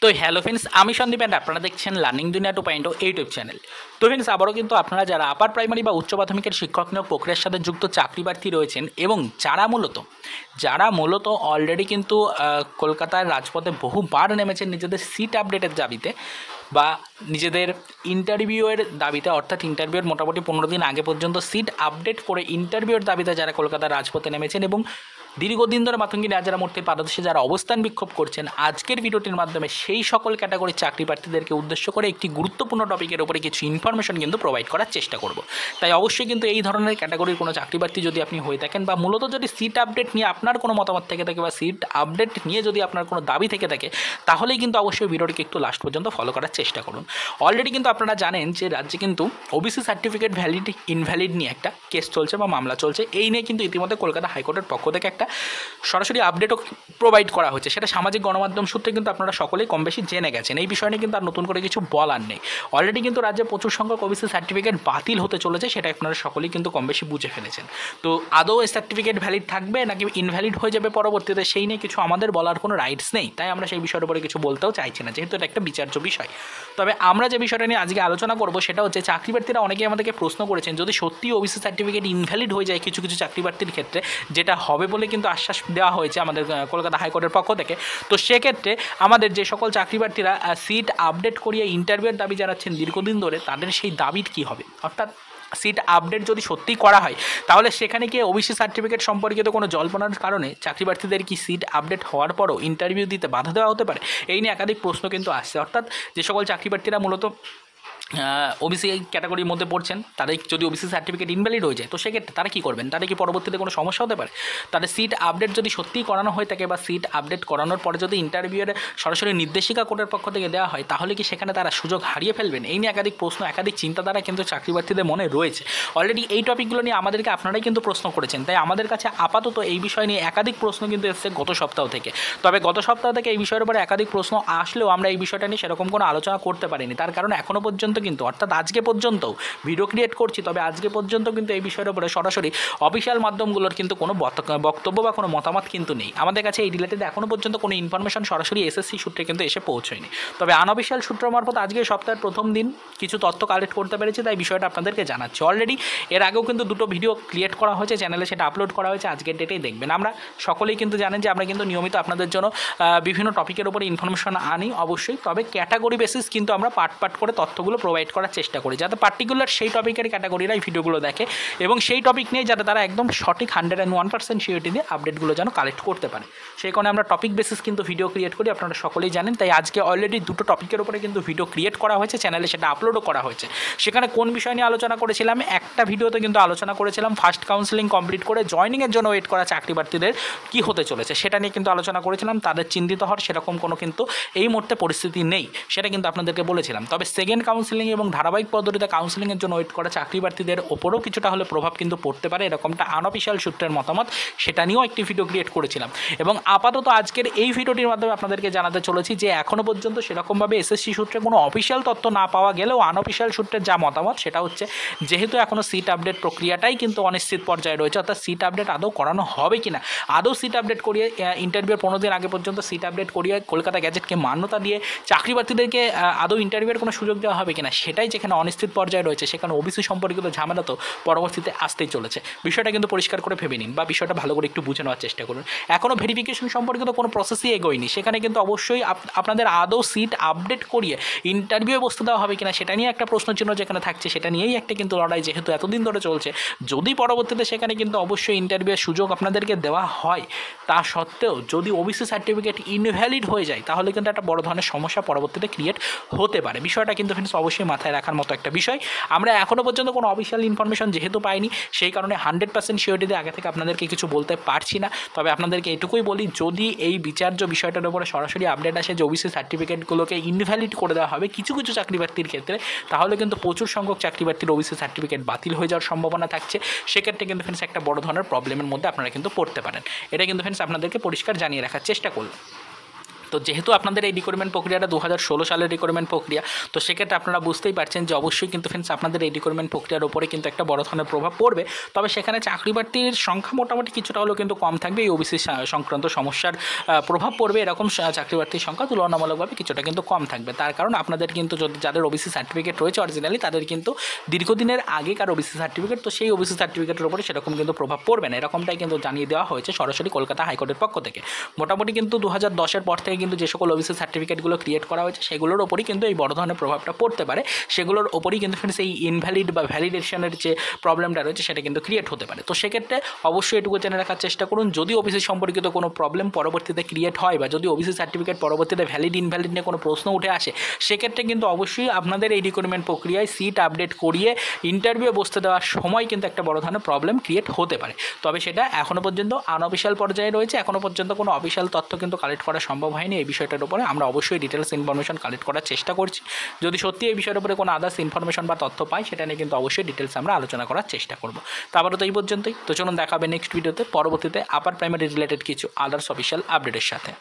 তো hello friends, আমি Sandeep and আপনারা দেখছেন লার্নিং দুনিয়া 2.0 ইউটিউব চ্যানেল। তো ফ্রেন্ডস, আবারও কিন্তু আপনারা যারা আপার প্রাইমারি বা উচ্চ প্রাথমিকের শিক্ষক নিয়োগ প্রক্রিয়ার সাথে যুক্ত চাকরি প্রার্থী রয়েছেন এবং যারা মূলত অলরেডি কিন্তু কলকাতার রাজপথে বহুবার নেমেছেন নিজেদের সিট আপডেটের দাবিতে বা নিজেদের ইন্টারভিউয়ের দাবিতে, অর্থাৎ ইন্টারভিউয়ের মোটামুটি 15 দিন আগে পর্যন্ত সিট আপডেট করে ইন্টারভিউয়ের দাবিতে যারা কলকাতার রাজপথে নেমেছেন এবং দীর্ঘদিন ধরে মাতঙ্গী রাজারা মূর্তির পাদদেশে যারা অবস্থান বিক্ষোভ করছেন, আজকের ভিডিওটির মাধ্যমে সেই সকল ক্যাটাগরির চাকরি প্রার্থীদেরকে উদ্দেশ্য করে একটি গুরুত্বপূর্ণ টপিকের উপরে কিছু ইনফরমেশন কিন্তু প্রোভাইড করার চেষ্টা করব। তাই অবশ্যই কিন্তু এই ধরনের ক্যাটাগরির কোনো চাকরি প্রার্থী যদি আপনি হয়ে থাকেন বা মূলত যদি সিট আপডেট নিয়ে আপনার কোনো মতামত থেকে থাকে বা সিট আপডেট নিয়ে যদি আপনার কোনো দাবি থেকে থাকে, তাহলেই কিন্তু অবশ্যই ভিডিওটিকে একটু লাস্ট পর্যন্ত ফলো করার চেষ্টা করুন। অলরেডি কিন্তু আপনারা জানেন যে রাজ্যে কিন্তু ওবিসি সার্টিফিকেট ভ্যালিড ইনভ্যালিড নিয়ে একটা কেস চলছে বা মামলা চলছে। এই নিয়ে কিন্তু ইতিমধ্যে কলকাতা হাইকোর্টের পক্ষ থেকে একটা সরাসরি আপডেটও প্রোভাইড করা হয়েছে। সেটা সামাজিক গণমাধ্যম সূত্রে কিন্তু আপনারা সকলেই কম বেশি জেনে গেছেন। এই বিষয় নিয়ে কিন্তু আর নতুন করে কিছু বলার নেই। অলরেডি কিন্তু রাজ্যে প্রচুর সংখ্যক ওবিসি সার্টিফিকেট বাতিল হতে চলেছে, সেটা আপনারা সকলেই কিন্তু কম বেশি বুঝে ফেলেছেন। তো আদৌ এই সার্টিফিকেট ভ্যালিড থাকবে নাকি ইনভ্যালিড হয়ে যাবে পরবর্তীতে, সেই নিয়ে কিছু আমাদের বলার কোনো রাইটস নেই। তাই আমরা সেই বিষয়ের উপরে কিছু বলতেও চাইছি না, যেহেতু এটা একটা বিচার্য বিষয়। তবে আমরা যে বিষয়টা নিয়ে আজকে আলোচনা করব সেটা হচ্ছে, চাকরি প্রার্থীরা অনেকেই আমাদেরকে প্রশ্ন করেছেন, যদি সত্যি ওবিসি সার্টিফিকেট ইনভ্যালিড হয়ে যায় কিছু কিছু চাকরি প্রার্থীর ক্ষেত্রে, যেটা হবে বলে কিন্তু আশ্বাস দেওয়া হয়েছে আমাদের কলকাতা হাইকোর্টের পক্ষ থেকে, তো সেক্ষেত্রে আমাদের যে সকল চাকরি প্রার্থীরা সিট আপডেট করিয়ে ইন্টারভিউয়ের দাবি জানাচ্ছেন দীর্ঘদিন ধরে, তাদের সেই দাবির কী হবে? অর্থাৎ সিট আপডেট যদি সত্যিই করা হয়, তাহলে সেখানে কি ওবিসি সার্টিফিকেট সম্পর্কিত কোনো জল্পনার কারণে চাকরি প্রার্থীদের কি সিট আপডেট হওয়ার পরও ইন্টারভিউ দিতে বাধা দেওয়া হতে পারে? এই নিয়ে একাধিক প্রশ্ন কিন্তু আসছে। অর্থাৎ যে সকল চাকরি প্রার্থীরা মূলত ওবিসি ক্যাটাগরির মধ্যে পড়ছেন, তাদের যদি ওবিসি সার্টিফিকেট ইনভ্যালিড হয়ে যায়, তো সেক্ষেত্রে তারা কী করবেন? তাদের কি পরবর্তীতে কোনো সমস্যা হতে পারে? তাদের সিট আপডেট যদি সত্যিই করানো হয়ে থাকে বা সিট আপডেট করানোর পরে যদি ইন্টারভিউয়ের সরাসরি নির্দেশিকা কোর্টের পক্ষ থেকে দেওয়া হয়, তাহলে কি সেখানে তারা সুযোগ হারিয়ে ফেলবেন? এই নিয়ে একাধিক প্রশ্ন, একাধিক চিন্তাধারা কিন্তু চাকরি প্রার্থীদের মনে রয়েছে। অলরেডি এই টপিকগুলো নিয়ে আমাদেরকে আপনারাই কিন্তু প্রশ্ন করেছেন, তাই আমাদের কাছে আপাতত এই বিষয় নিয়ে একাধিক প্রশ্ন কিন্তু এসেছে গত সপ্তাহ থেকে। তবে গত সপ্তাহ থেকে এই বিষয়ের উপরে একাধিক প্রশ্ন আসলেও আমরা এই বিষয়টা নিয়ে সেরকম কোনো আলোচনা করতে পারিনি। তার কারণ এখনও পর্যন্ত কিন্তু, অর্থাৎ আজকে পর্যন্তও ভিডিও ক্রিয়েট করছি, তবে আজকে পর্যন্ত কিন্তু এই বিষয়ের উপরে সরাসরি অফিসিয়াল মাধ্যমগুলোর কিন্তু কোনো বক্তব্য বা কোনো মতামত কিন্তু নেই। আমাদের কাছে এই রিলেটেড এখনও পর্যন্ত কোনো ইনফরমেশন সরাসরি এসএসসি সূত্রে কিন্তু এসে পৌঁছয়নি। তবে আনঅফিসিয়াল সূত্র মারফত আজকে সপ্তাহের প্রথম দিন কিছু তথ্য কালেক্ট করতে পেরেছি, তাই বিষয়টা আপনাদেরকে জানাচ্ছি। অলরেডি এর আগেও কিন্তু দুটো ভিডিও ক্রিয়েট করা হয়েছে চ্যানেলে, সেটা আপলোড করা হয়েছে, আজকের ডেটেই দেখবেন। আমরা সকলেই কিন্তু জানেন যে আমরা কিন্তু নিয়মিত আপনাদের জন্য বিভিন্ন টপিকের উপরে ইনফরমেশন আনি অবশ্যই, তবে ক্যাটাগরি বেসিস কিন্তু আমরা পার্ট করে তথ্যগুলো প্রোভাইড করার চেষ্টা করি, যাতে পার্টিকুলার সেই টপিকের ক্যাটাগরিরা এই ভিডিওগুলো দেখে এবং সেই টপিক নিয়ে যাতে তারা একদম সঠিক 101% সিওরিটি দিয়ে আপডেটগুলো যেন কালেক্ট করতে পারে। সেই কারণে আমরা টপিক বেসিস কিন্তু ভিডিও ক্রিয়েট করি, আপনারা সকলেই জানেন। তাই আজকে অলরেডি দুটো টপিকের উপরে কিন্তু ভিডিও ক্রিয়েট করা হয়েছে চ্যানেলে, সেটা আপলোডও করা হয়েছে। সেখানে কোন বিষয় নিয়ে আলোচনা করেছিলাম? একটা ভিডিওতে কিন্তু আলোচনা করেছিলাম ফার্স্ট কাউন্সেলিং কমপ্লিট করে জয়নিংয়ের জন্য ওয়েট করা চাকরি প্রার্থীদের কী হতে চলেছে, সেটা নিয়ে কিন্তু আলোচনা করেছিলাম। তাদের চিন্তিত হওয়ার সেরকম কোনো কিন্তু এই মুহূর্তে পরিস্থিতি নেই, সেটা কিন্তু আপনাদেরকে বলেছিলাম। তবে সেকেন্ড কাউন্সেলিং এবং ধারাবাহিক পদ্ধতিতে কাউন্সেলিংয়ের জন্য ওয়েট করা চাকরি প্রার্থীদের ওপরও কিছুটা হলে প্রভাব কিন্তু পড়তে পারে, এরকমটা আনঅফিসিয়াল সূত্রের মতামত, সেটা নিয়েও একটি ভিডিও ক্রিয়েট করেছিলাম। এবং আপাতত আজকের এই ভিডিওটির মাধ্যমে আপনাদেরকে জানাতে চলেছি যে এখনও পর্যন্ত সেরকমভাবে এসএসসি সূত্রে কোনো অফিসিয়াল তথ্য না পাওয়া গেলেও আনঅফিসিয়াল সূত্রের যা মতামত সেটা হচ্ছে, যেহেতু এখনও সিট আপডেট প্রক্রিয়াটাই কিন্তু অনিশ্চিত পর্যায়ে রয়েছে, অর্থাৎ সিট আপডেট আদৌ করানো হবে কি না, আদৌ সিট আপডেট করিয়ে ইন্টারভিউর 15 দিন আগে পর্যন্ত সিট আপডেট করিয়ে কলকাতা গ্যাজেটকে মান্যতা দিয়ে চাকরি প্রার্থীদেরকে আদৌ ইন্টারভিউয়ের কোনো সুযোগ দেওয়া হবে কিনা, সেটাই যেখানে অনিশ্চিত পর্যায়ে রয়েছে, সেখানে ওবিসি সম্পর্কিত ঝামেলা তো পরবর্তীতে আসতেই চলেছে। বিষয়টা কিন্তু পরিষ্কার করে ভেবে নিন বা বিষয়টা ভালো করে একটু বুঝে নেওয়ার চেষ্টা করুন। এখনও ভেরিফিকেশন সম্পর্কিত কোনো প্রসেসই এগোয়নি, সেখানে কিন্তু অবশ্যই আপনাদের আদৌ সিট আপডেট করিয়ে ইন্টারভিউ বসতে দেওয়া হবে কিনা, সেটা নিয়ে একটা প্রশ্নচিহ্ন যেখানে থাকছে, সেটা নিয়েই একটা কিন্তু লড়াই যেহেতু এতদিন ধরে চলছে। যদি পরবর্তীতে সেখানে কিন্তু অবশ্যই ইন্টারভিউয়ের সুযোগ আপনাদেরকে দেওয়া হয়, তা সত্ত্বেও যদি ওবিসি সার্টিফিকেট ইনভ্যালিড হয়ে যায়, তাহলে কিন্তু একটা বড় ধরনের সমস্যা পরবর্তীতে ক্রিয়েট হতে পারে। বিষয়টা কিন্তু ফ্রেন্ডস অবশ্যই মাথায় রাখার মতো একটা বিষয়। আমরা এখনও পর্যন্ত কোনো অফিসিয়াল ইনফরমেশন যেহেতু পাইনি, সেই কারণে 100% সিওরিটি দিয়ে আগে থেকে আপনাদেরকে কিছু বলতে পারছি না। তবে আপনাদেরকে এটুকুই বলি, যদি এই বিচার্য বিষয়টার উপরে সরাসরি আপডেট আসে যে ওবিসি সার্টিফিকেটগুলোকে ইনভ্যালিড করে দেওয়া হবে কিছু কিছু চাকরি প্রার্থীর ক্ষেত্রে, তাহলে কিন্তু প্রচুর সংখ্যক চাকরি প্রার্থীর ওবিসি সার্টিফিকেট বাতিল হয়ে যাওয়ার সম্ভাবনা থাকছে। সেক্ষেত্রে কিন্তু ফ্রেন্ডস একটা বড় ধরনের প্রবলেমের মধ্যে আপনারা কিন্তু পড়তে পারেন। এটা কিন্তু ফ্রেন্ডস আপনাদেরকে পরিষ্কার জানিয়ে রাখার চেষ্টা করলাম। তো তো যেহেতু আপনাদের এই রিক্রুটমেন্ট প্রক্রিয়াটা 2016 সালের রিক্রুটমেন্ট প্রক্রিয়া, তো সেক্ষেত্রে আপনারা বুঝতেই পারছেন যে অবশ্যই কিন্তু ফ্রেন্ডস আপনাদের এই রিক্রুটমেন্ট প্রক্রিয়ার উপরে কিন্তু একটা বড় ধরনের প্রভাব পড়বে। তবে সেখানে চাকরি প্রার্থীর সংখ্যা মোটামুটি কিছুটা হলেও কিন্তু কম থাকবে। এই ওবিসি সংক্রান্ত সমস্যার প্রভাব পড়বে এরকম চাকরি প্রার্থীর সংখ্যা তুলনামূলকভাবে কিছুটা কিন্তু কম থাকবে। তার কারণ আপনাদের কিন্তু যদি যাদের ওবিসি সার্টিফিকেট রয়েছে অরিজিনালি, তাদের কিন্তু দীর্ঘদিনের আগেকার ওবিসি সার্টিফিকেট, তো সেই ওবিসি সার্টিফিকেটের উপরে সেরকম কিন্তু প্রভাব পড়বে না, এরকমটাই কিন্তু জানিয়ে দেওয়া হয়েছে সরাসরি কলকাতা হাইকোর্টের পক্ষ থেকে। মোটামুটি কিন্তু 2010-এর পর থেকে কিন্তু যে সকল ওবিসি সার্টিফিকেটগুলো ক্রিয়েট করা হয়েছে সেগুলোর ওপরই কিন্তু এই বড় ধরনের প্রভাবটা পড়তে পারে। সেগুলোর ওপরই কিন্তু ফ্রেন্ডস এই ইনভ্যালিড বা ভ্যালিডেশনের যে প্রবলেমটা রয়েছে সেটা কিন্তু ক্রিয়েট হতে পারে। তো সেক্ষেত্রে অবশ্যই এটুকু জেনে রাখার চেষ্টা করুন, যদি ওবিসি সম্পর্কিত কোনো প্রবলেম পরবর্তীতে ক্রিয়েট হয় বা যদি ওবিসি সার্টিফিকেট পরবর্তীতে ভ্যালিড ইনভ্যালিড নিয়ে কোনো প্রশ্ন উঠে আসে, সেক্ষেত্রে কিন্তু অবশ্যই আপনাদের এই রিক্রুটমেন্ট প্রক্রিয়ায় সিট আপডেট করিয়ে ইন্টারভিউ বসতে দেওয়ার সময় কিন্তু একটা বড় ধরনের প্রবলেম ক্রিয়েট হতে পারে। তবে সেটা এখনও পর্যন্ত আনঅফিসিয়াল পর্যায়ে রয়েছে, এখনও পর্যন্ত কোনো অফিসিয়াল তথ্য কিন্তু কালেক্ট করা সম্ভব হয়নি। এই বিষয়টার উপরে আমরা অবশ্যই ডিটেলস ইনফরমেশন কালেক্ট করার চেষ্টা করছি। যদি সত্যি এই বিষয়ের উপরে কোনো আদার্স ইনফরমেশন বা তথ্য পাই, সেটা নিয়ে কিন্তু অবশ্যই ডিটেলস আমরা আলোচনা করার চেষ্টা করব। তো আবারও তো এই পর্যন্তই। তো চলুন দেখাবে নেক্সট ভিডিওতে পরবর্তীতে আপার প্রাইমারি রিলেটেড কিছু আদার্স অফিসিয়াল আপডেটের সাথে।